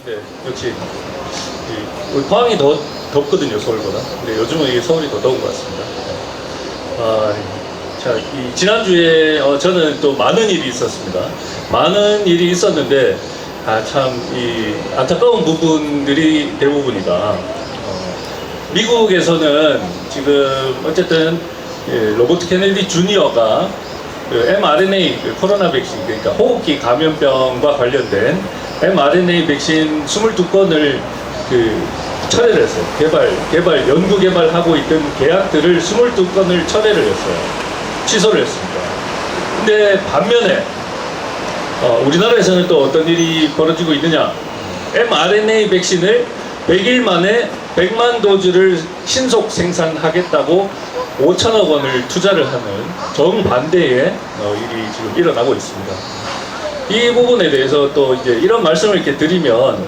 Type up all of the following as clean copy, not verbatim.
네, 역시 우리 포항이 더 덥거든요, 서울보다. 근데 요즘은 이게 서울이 더 더운 것 같습니다. 자, 지난주에 저는 또 많은 일이 있었습니다. 많은 일이 있었는데 참 안타까운 부분들이 대부분이다. 미국에서는 지금 어쨌든 로버트 케네디 주니어가 mRNA 코로나 백신, 그러니까 호흡기 감염병과 관련된 mRNA 백신 22건을 철회를 했어요. 연구 개발하고 있던 계약들을 22건을 철회를 했어요. 취소를 했습니다. 근데 반면에 우리나라에서는 또 어떤 일이 벌어지고 있느냐. mRNA 백신을 100일 만에 100만 도즈를 신속 생산하겠다고 5천억 원을 투자를 하는 정반대의 일이 지금 일어나고 있습니다. 이 부분에 대해서 또 이제 이런 말씀을 이렇게 드리면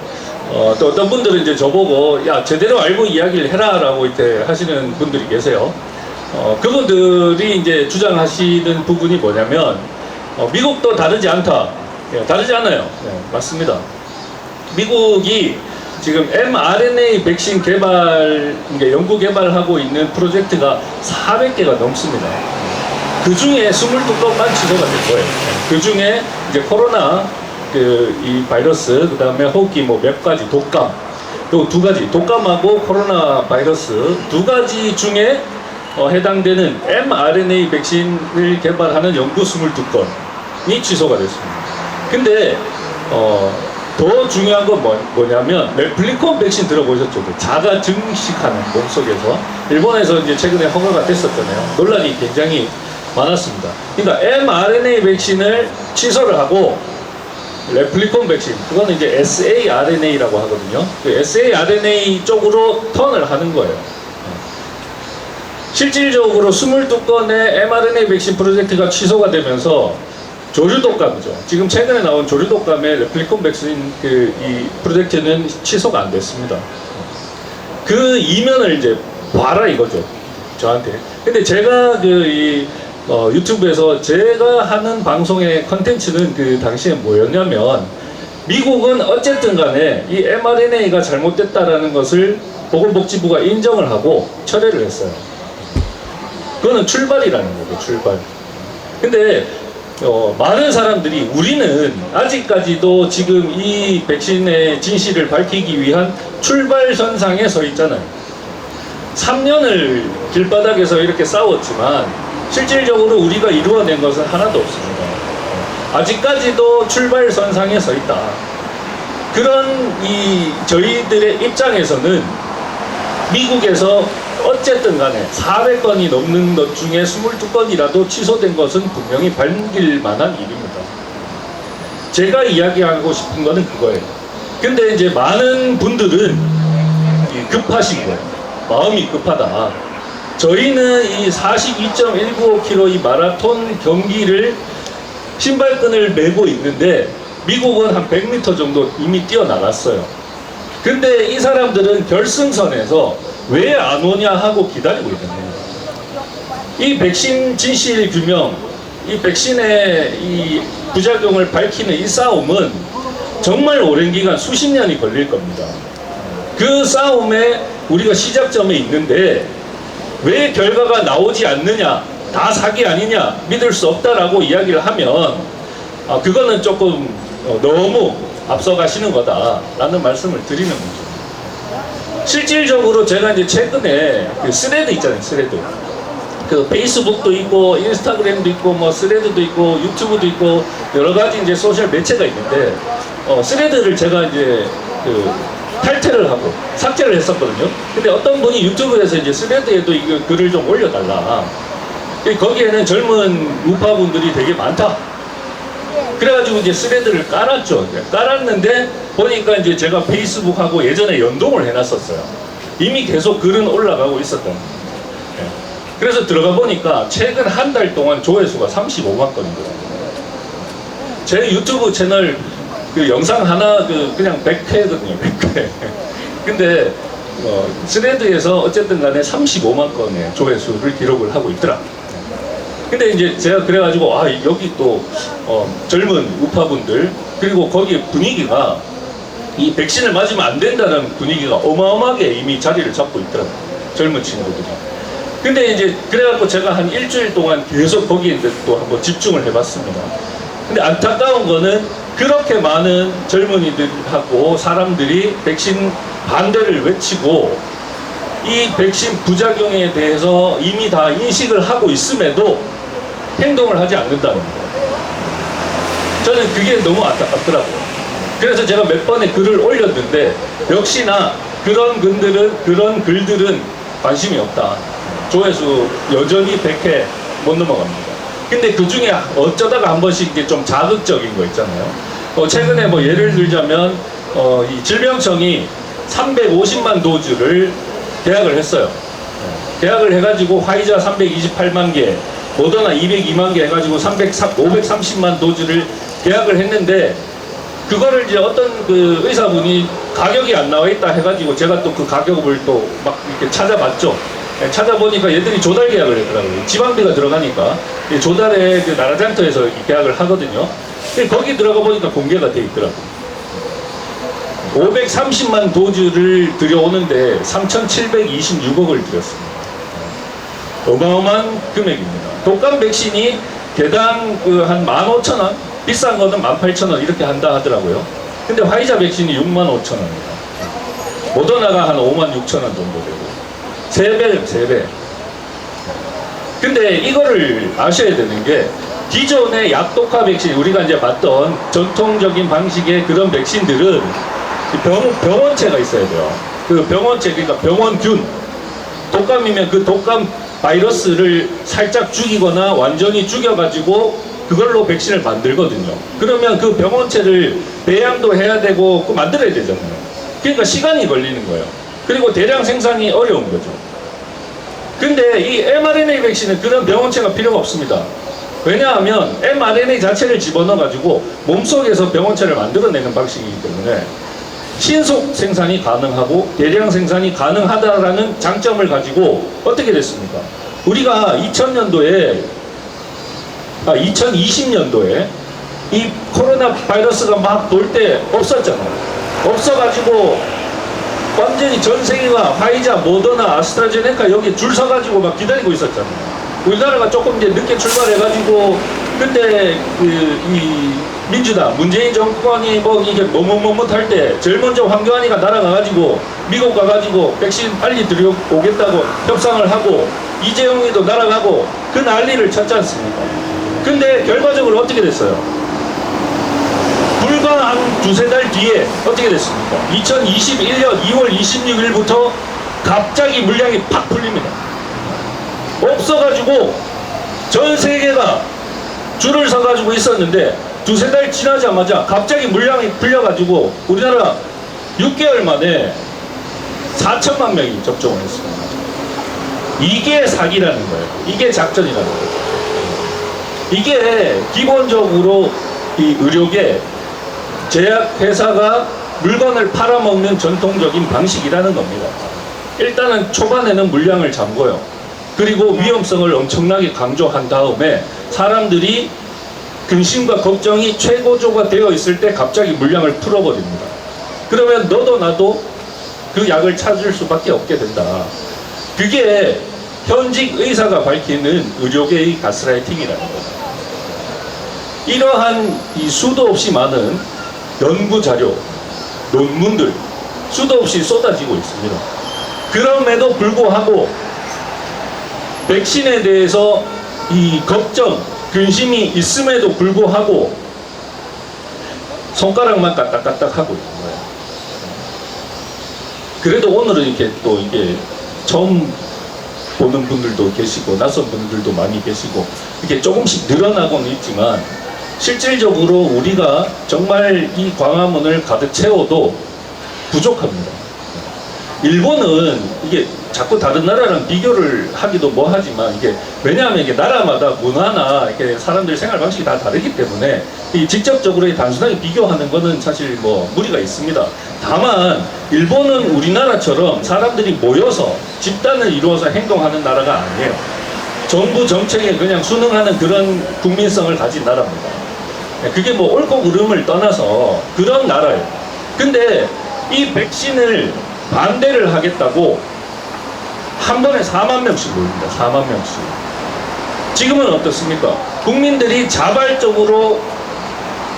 또 어떤 분들은 이제 저보고 야 제대로 알고 이야기를 해라라고 이렇게 하시는 분들이 계세요. 그분들이 이제 주장하시는 부분이 뭐냐면 미국도 다르지 않다. 다르지 않아요. 네, 맞습니다. 미국이 지금 mRNA 백신 개발, 그러니까 연구 개발하고 있는 프로젝트가 400개가 넘습니다. 그 중에 22건만 취소가 될 거예요. 그 중에 이제 코로나, 이 바이러스, 그 다음에 호흡기 몇 가지, 독감, 또 2가지, 독감하고 코로나 바이러스 2가지 중에 해당되는 mRNA 백신을 개발하는 연구 22건이 취소가 됐습니다. 근데, 더 중요한 건 뭐냐면 레플리콘 백신 들어보셨죠? 자가 증식하는 몸속에서 일본에서 이제 최근에 허가가 됐었잖아요. 논란이 굉장히 많았습니다. 그러니까 mRNA 백신을 취소를 하고 레플리콘 백신, 그거는 이제 saRNA라고 하거든요. 그 saRNA 쪽으로 턴을 하는 거예요. 실질적으로 22건의 mRNA 백신 프로젝트가 취소가 되면서 조류독감이죠. 지금 최근에 나온 조류독감의 레플리콘 백신 이 프로젝트는 취소가 안 됐습니다. 그 이면을 이제 봐라 이거죠. 저한테. 근데 제가 유튜브에서 제가 하는 방송의 컨텐츠는 그 당시에 뭐였냐면 미국은 어쨌든 간에 이 mRNA가 잘못됐다라는 것을 보건복지부가 인정을 하고 철회를 했어요. 그거는 출발이라는 거고, 출발. 근데 많은 사람들이 우리는 아직까지도 지금 이 백신의 진실을 밝히기 위한 출발선상에 서 있잖아요. 3년을 길바닥에서 이렇게 싸웠지만 실질적으로 우리가 이루어낸 것은 하나도 없습니다. 아직까지도 출발선상에 서 있다. 그런 저희들의 입장에서는 미국에서 어쨌든 간에 400건이 넘는 것 중에 22건이라도 취소된 것은 분명히 밝힐 만한 일입니다. 제가 이야기하고 싶은 거는 그거예요. 근데 이제 많은 분들은 급하신 거예요. 마음이 급하다. 저희는 이 42.195km 이 마라톤 경기를 신발끈을 메고 있는데 미국은 한 100m 정도 이미 뛰어나갔어요. 근데 이 사람들은 결승선에서 왜 안 오냐 하고 기다리고 있는 거예요. 이 백신 진실 규명, 이 백신의 이 부작용을 밝히는 이 싸움은 정말 오랜 기간 수십 년이 걸릴 겁니다. 그 싸움에 우리가 시작점에 있는데 왜 결과가 나오지 않느냐, 다 사기 아니냐, 믿을 수 없다라고 이야기를 하면 그거는 조금 너무 앞서가시는 거다라는 말씀을 드리는 거죠. 실질적으로 제가 이제 최근에 스레드 있잖아요, 스레드. 페이스북도 있고, 인스타그램도 있고, 스레드도 있고, 유튜브도 있고, 여러 가지 이제 소셜 매체가 있는데, 스레드를 제가 이제 탈퇴를 하고 삭제를 했었거든요. 근데 어떤 분이 유튜브에서 이제 스레드에도 이거 글을 좀 올려달라. 거기에는 젊은 우파분들이 되게 많다. 그래가지고 이제 스레드를 깔았죠. 깔았는데 보니까 이제 제가 페이스북하고 예전에 연동을 해놨었어요. 이미 계속 글은 올라가고 있었던 거예요. 그래서 들어가 보니까 최근 한 달 동안 조회수가 35만 건이더라고요. 제 유튜브 채널 영상 하나 그냥 100회거든요. 100회. 근데 스레드에서 어쨌든 간에 35만 건의 조회수를 기록을 하고 있더라. 근데 이제 제가 그래가지고 여기 또 젊은 우파분들, 그리고 거기 분위기가 이 백신을 맞으면 안 된다는 분위기가 어마어마하게 이미 자리를 잡고 있더라고요. 젊은 친구들이. 근데 이제 그래갖고 제가 한 일주일 동안 계속 거기에 또 한번 집중을 해봤습니다. 근데 안타까운 거는 그렇게 많은 젊은이들하고 사람들이 백신 반대를 외치고 이 백신 부작용에 대해서 이미 다 인식을 하고 있음에도 행동을 하지 않는다는 거예요. 저는 그게 너무 안타깝더라고요. 그래서 제가 몇 번의 글을 올렸는데 역시나 그런 글들은 관심이 없다. 조회수 여전히 100회 못 넘어갑니다. 근데 그 중에 어쩌다가 한 번씩 이게 좀 자극적인 거 있잖아요. 최근에 뭐 예를 들자면 이 질병청이 350만 도즈를 계약을 했어요. 계약을 해가지고 화이자 328만 개, 모더나 202만 개 해가지고 530만 도즈를 계약을 했는데 그거를 이제 어떤 그 의사분이 가격이 안 나와 있다 해가지고 제가 또 그 가격을 또 막 이렇게 찾아봤죠. 찾아보니까 얘들이 조달 계약을 했더라고요. 지방비가 들어가니까 조달에 그 나라장터에서 계약을 하거든요. 거기 들어가 보니까 공개가 돼 있더라고요. 530만 도즈를 들여오는데 3,726억을 들였습니다. 어마어마한 금액입니다. 독감 백신이 개당 한 15,000원, 비싼 거는 18,000원 이렇게 한다 하더라고요. 근데 화이자 백신이 65,000원입니다. 모더나가 한 56,000원 정도 되고 3배. 근데 이거를 아셔야 되는 게 기존의 약독화 백신, 우리가 이제 봤던 전통적인 방식의 그런 백신들은 병원체가 있어야 돼요. 그 병원체, 그러니까 병원균. 독감이면 그 독감 바이러스를 살짝 죽이거나 완전히 죽여가지고 그걸로 백신을 만들거든요. 그러면 그 병원체를 배양도 해야 되고 만들어야 되잖아요. 그러니까 시간이 걸리는 거예요. 그리고 대량 생산이 어려운 거죠. 근데 이 mRNA 백신은 그런 병원체가 필요가 없습니다. 왜냐하면 mRNA 자체를 집어넣어가지고 몸속에서 병원체를 만들어내는 방식이기 때문에 신속 생산이 가능하고 대량 생산이 가능하다라는 장점을 가지고 어떻게 됐습니까? 우리가 2020년도에 이 코로나 바이러스가 막 돌 때 없었잖아요. 없어가지고 완전히 전 세계가 화이자, 모더나, 아스트라제네카 여기 줄 서가지고 막 기다리고 있었잖아요. 우리나라가 조금 이제 늦게 출발해가지고 그때 이 민주당 문재인 정권이 뭐 이게 뭐할 때 제일 먼저 황교안이가 날아가가지고 미국 가가지고 백신 빨리 들여오겠다고 협상을 하고 이재용이도 날아가고 그 난리를 쳤지 않습니까? 근데 결과적으로 어떻게 됐어요? 불과 한 두세 달 뒤에 어떻게 됐습니까? 2021년 2월 26일부터 갑자기 물량이 팍 풀립니다. 없어가지고 전 세계가 줄을 서가지고 있었는데 두세 달 지나자마자 갑자기 물량이 풀려가지고 우리나라 6개월 만에 4천만 명이 접종을 했습니다. 이게 사기라는 거예요. 이게 작전이라는 거예요. 이게 기본적으로 이 의료계 제약회사가 물건을 팔아먹는 전통적인 방식이라는 겁니다. 일단은 초반에는 물량을 잠궈요. 그리고 위험성을 엄청나게 강조한 다음에 사람들이 근심과 걱정이 최고조가 되어 있을 때 갑자기 물량을 풀어버립니다. 그러면 너도 나도 그 약을 찾을 수밖에 없게 된다. 그게 현직 의사가 밝히는 의료계의 가스라이팅이라는 겁니다. 이러한 이 수도 없이 많은 연구자료, 논문들 수도 없이 쏟아지고 있습니다. 그럼에도 불구하고 백신에 대해서 이 걱정, 근심이 있음에도 불구하고 손가락만 까딱까딱 하고 있는 거예요. 그래도 오늘은 이렇게 또 이게 처음 보는 분들도 계시고 낯선 분들도 많이 계시고 이렇게 조금씩 늘어나고는 있지만 실질적으로 우리가 정말 이 광화문을 가득 채워도 부족합니다. 일본은 이게 자꾸 다른 나라랑 비교를 하기도 뭐하지만 이게 왜냐하면 이게 나라마다 문화나 이렇게 사람들 생활 방식이 다 다르기 때문에 이 직접적으로 단순하게 비교하는 거는 사실 뭐 무리가 있습니다. 다만 일본은 우리나라처럼 사람들이 모여서 집단을 이루어서 행동하는 나라가 아니에요. 정부 정책에 그냥 순응하는 그런 국민성을 가진 나라입니다. 그게 뭐 옳고 그름을 떠나서 그런 나라예요. 근데 이 백신을 반대를 하겠다고 한 번에 4만 명씩 모입니다. 4만 명씩. 지금은 어떻습니까? 국민들이 자발적으로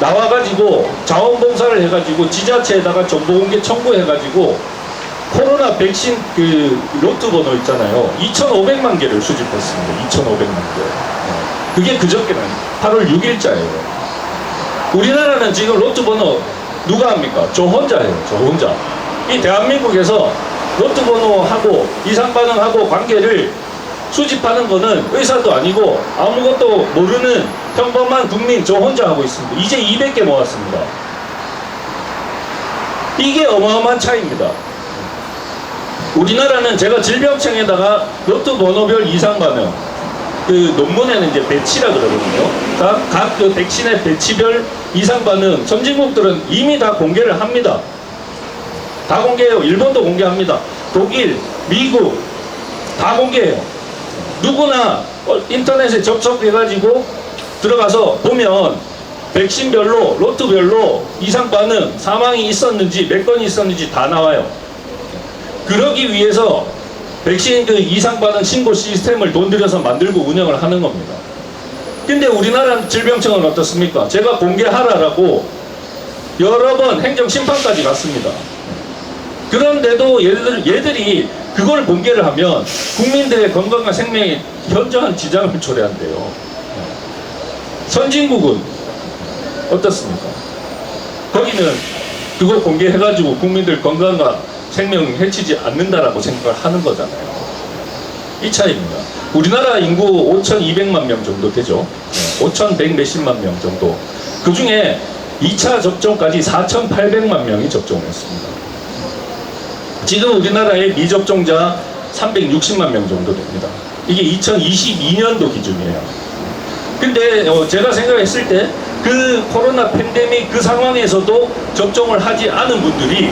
나와가지고 자원봉사를 해가지고 지자체에다가 정보공개 청구해가지고 코로나 백신 그 로트 번호 있잖아요. 2,500만 개를 수집했습니다. 2,500만 개. 그게 그저께는 8월 6일자예요. 우리나라는 지금 로트 번호 누가 합니까? 저 혼자예요. 저 혼자. 이 대한민국에서 로트 번호하고 이상반응하고 관계를 수집하는 거는 의사도 아니고 아무것도 모르는 평범한 국민 저 혼자 하고 있습니다. 이제 200개 모았습니다. 이게 어마어마한 차이입니다. 우리나라는 제가 질병청에다가 로트 번호별 이상 반응, 그 논문에는 이제 배치라 그러거든요. 각 그 백신의 배치별 이상 반응, 선진국들은 이미 다 공개를 합니다. 다 공개해요. 일본도 공개합니다. 독일, 미국 다 공개해요. 누구나 인터넷에 접속해가지고 들어가서 보면 백신별로, 로트별로 이상 반응, 사망이 있었는지, 몇 건이 있었는지 다 나와요. 그러기 위해서 백신 그 이상 반응 신고 시스템을 돈 들여서 만들고 운영을 하는 겁니다. 근데 우리나라 질병청은 어떻습니까? 제가 공개하라라고 여러 번 행정심판까지 갔습니다. 그런데도 얘들이 그걸 공개를 하면 국민들의 건강과 생명에 현저한 지장을 초래한대요. 선진국은 어떻습니까? 거기는 그거 공개해가지고 국민들 건강과 생명을 해치지 않는다라고 생각을 하는 거잖아요. 이 차이입니다. 우리나라 인구 5,200만 명 정도 되죠. 5,100 몇십만 명 정도. 그 중에 2차 접종까지 4,800만 명이 접종을 했습니다. 지금 우리나라의 미접종자 360만 명 정도 됩니다. 이게 2022년도 기준이에요. 근데 제가 생각했을 때 그 코로나 팬데믹 그 상황에서도 접종을 하지 않은 분들이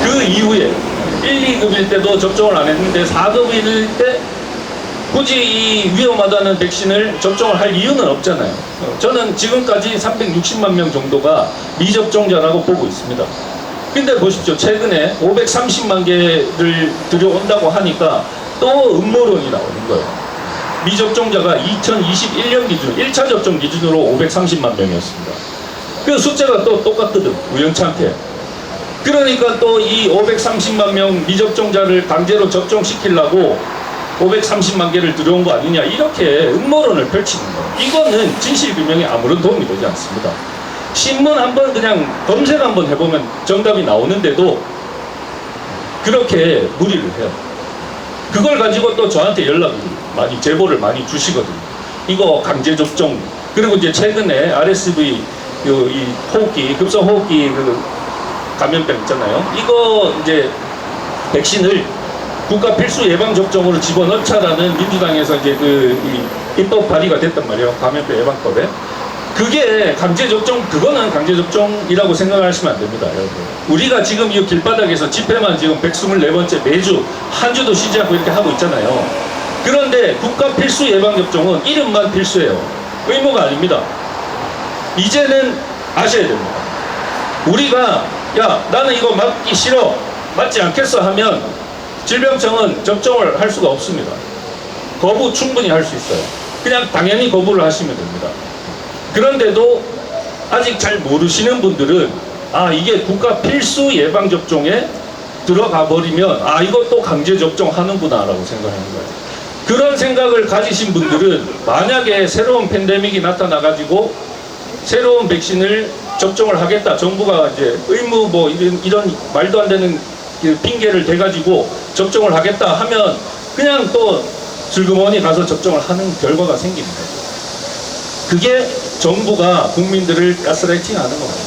그 이후에 1, 2급일 때도 접종을 안 했는데 4급일 때 굳이 이 위험하다는 백신을 접종을 할 이유는 없잖아요. 저는 지금까지 360만 명 정도가 미접종자라고 보고 있습니다. 근데 보십시오. 최근에 530만 개를 들여온다고 하니까 또 음모론이 나오는 거예요. 미접종자가 2021년 기준, 1차 접종 기준으로 530만 명이었습니다. 그 숫자가 또 똑같거든. 우연찮게. 그러니까 또 이 530만 명 미접종자를 강제로 접종시키려고 530만 개를 들여온 거 아니냐. 이렇게 음모론을 펼치는 거예요. 이거는 진실규명에 아무런 도움이 되지 않습니다. 신문 한번 그냥 검색 한번 해보면 정답이 나오는데도 그렇게 무리를 해요. 그걸 가지고 또 저한테 연락을 많이 제보를 많이 주시거든요. 이거 강제 접종. 그리고 이제 최근에 RSV 이 호흡기 급성 호흡기 그 감염병 있잖아요. 이거 이제 백신을 국가 필수 예방 접종으로 집어넣자라는 민주당에서 이제 이 입법 발의가 됐단 말이에요. 감염병 예방법에. 그게 강제접종, 그거는 강제접종이라고 생각하시면 안 됩니다, 여러분. 우리가 지금 이 길바닥에서 집회만 지금 124번째 매주 한 주도 쉬지 않고 이렇게 하고 있잖아요. 그런데 국가 필수 예방접종은 이름만 필수예요. 의무가 아닙니다. 이제는 아셔야 됩니다. 우리가, 야, 나는 이거 맞기 싫어, 맞지 않겠어 하면 질병청은 접종을 할 수가 없습니다. 거부 충분히 할 수 있어요. 그냥 당연히 거부를 하시면 됩니다. 그런데도 아직 잘 모르시는 분들은 이게 국가 필수 예방접종에 들어가 버리면 이것도 강제 접종하는구나 라고 생각하는 거예요. 그런 생각을 가지신 분들은 만약에 새로운 팬데믹이 나타나 가지고 새로운 백신을 접종을 하겠다, 정부가 이제 의무 뭐 이런 말도 안 되는 핑계를 대가지고 접종을 하겠다 하면 그냥 또 슬그머니 가서 접종을 하는 결과가 생기는 거죠. 그게 정부가 국민들을 가스라이팅 하는 겁니다.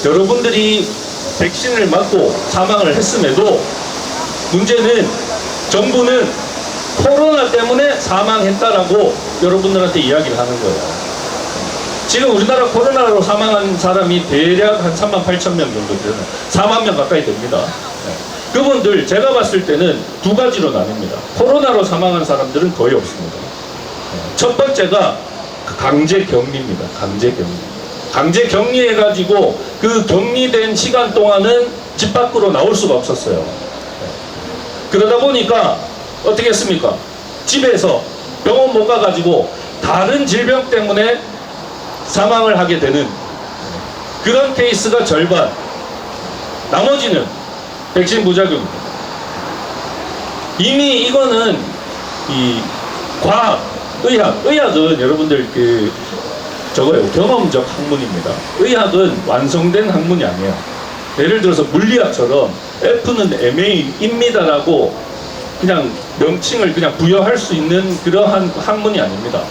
여러분들이 백신을 맞고 사망을 했음에도 문제는 정부는 코로나 때문에 사망했다라고 여러분들한테 이야기를 하는 거예요. 지금 우리나라 코로나로 사망한 사람이 대략 한 38,000명 정도 되는 4만 명 가까이 됩니다. 그분들 제가 봤을 때는 두 가지로 나뉩니다. 코로나로 사망한 사람들은 거의 없습니다. 첫 번째가 강제 격리입니다. 강제 격리. 강제 격리해가지고 그 격리된 시간 동안은 집 밖으로 나올 수가 없었어요. 그러다 보니까 어떻게 했습니까? 집에서 병원 못 가가지고 다른 질병 때문에 사망을 하게 되는 그런 케이스가 절반, 나머지는 백신 부작용입니다. 이미 이거는 이 과학, 의학은 여러분들 저거요, 경험적 학문입니다. 의학은 완성된 학문이 아니에요. 예를 들어서 물리학처럼 F는 MA입니다라고 그냥 명칭을 그냥 부여할 수 있는 그러한 학문이 아닙니다.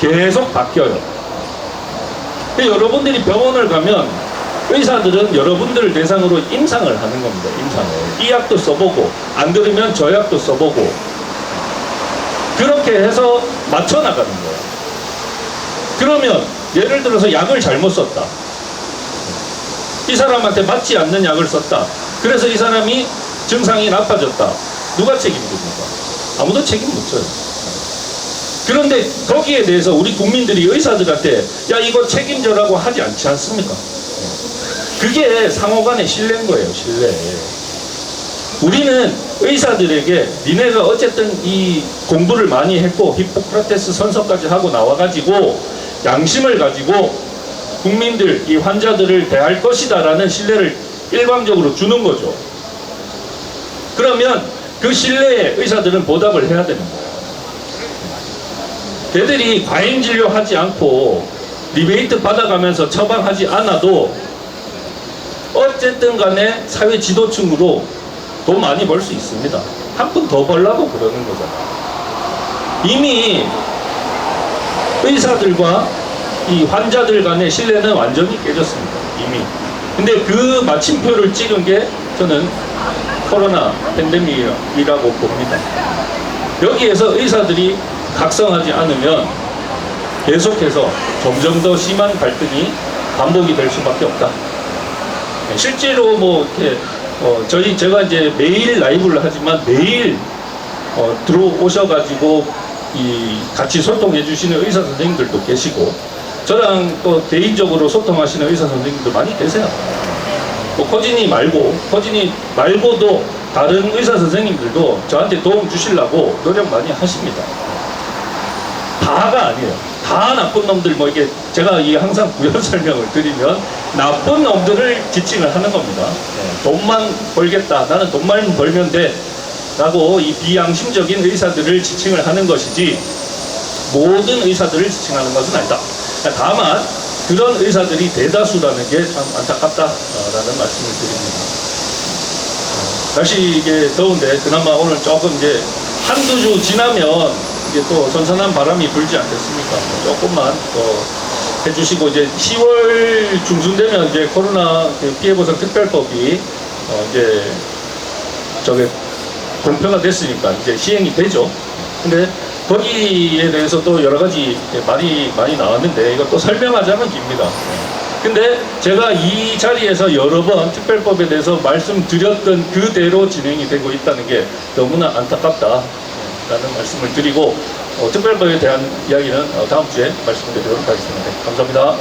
계속 바뀌어요. 근데 여러분들이 병원을 가면 의사들은 여러분들을 대상으로 임상을 하는 겁니다. 임상을. 이 약도 써보고, 안 들으면 저 약도 써보고, 그렇게 해서 맞춰나가는 거예요. 그러면 예를 들어서 약을 잘못 썼다. 이 사람한테 맞지 않는 약을 썼다. 그래서 이 사람이 증상이 나빠졌다. 누가 책임집니까? 아무도 책임 못 져요. 그런데 거기에 대해서 우리 국민들이 의사들한테 야 이거 책임져라고 하지 않지 않습니까? 그게 상호간의 신뢰인 거예요. 신뢰. 우리는 의사들에게 니네가 어쨌든 이 공부를 많이 했고 히포크라테스 선서까지 하고 나와가지고 양심을 가지고 국민들, 이 환자들을 대할 것이다 라는 신뢰를 일방적으로 주는 거죠. 그러면 그 신뢰에 의사들은 보답을 해야 되는 거예요. 걔들이 과잉 진료하지 않고 리베이트 받아가면서 처방하지 않아도 어쨌든 간에 사회 지도층으로 돈 많이 벌 수 있습니다. 한 푼 더 벌라고 그러는 거잖아요. 이미 의사들과 이 환자들 간의 신뢰는 완전히 깨졌습니다. 이미. 근데 그 마침표를 찍은 게 저는 코로나 팬데믹이라고 봅니다. 여기에서 의사들이 각성하지 않으면 계속해서 점점 더 심한 갈등이 반복이 될 수밖에 없다. 실제로 뭐 이렇게 제가 이제 매일 라이브를 하지만 매일 들어오셔가지고 같이 소통해 주시는 의사 선생님들도 계시고 저랑 또 개인적으로 소통하시는 의사 선생님들 많이 계세요. 뭐 코진이 말고도 다른 의사 선생님들도 저한테 도움 주시려고 노력 많이 하십니다. 다가 아니에요. 다 나쁜 놈들 뭐 이게 제가 항상 부연 설명을 드리면 나쁜 놈들을 지칭을 하는 겁니다. 돈만 벌겠다. 나는 돈만 벌면 돼. 라고 이 비양심적인 의사들을 지칭을 하는 것이지 모든 의사들을 지칭하는 것은 아니다. 다만 그런 의사들이 대다수라는 게 참 안타깝다라는 말씀을 드립니다. 날씨 이게 더운데 그나마 오늘 조금 이제 한두 주 지나면 이제 또 선선한 바람이 불지 않겠습니까? 조금만 더 해주시고 이제 10월 중순 되면 이제 코로나 피해보상 특별법이 이제 공표가 됐으니까 이제 시행이 되죠. 근데 거기에 대해서 또 여러 가지 말이 많이 나왔는데 이것도 설명하자면 깁니다. 근데 제가 이 자리에서 여러 번 특별법에 대해서 말씀드렸던 그대로 진행이 되고 있다는 게 너무나 안타깝다라는 말씀을 드리고 특별법에 대한 이야기는 다음 주에 말씀드리도록 하겠습니다. 감사합니다.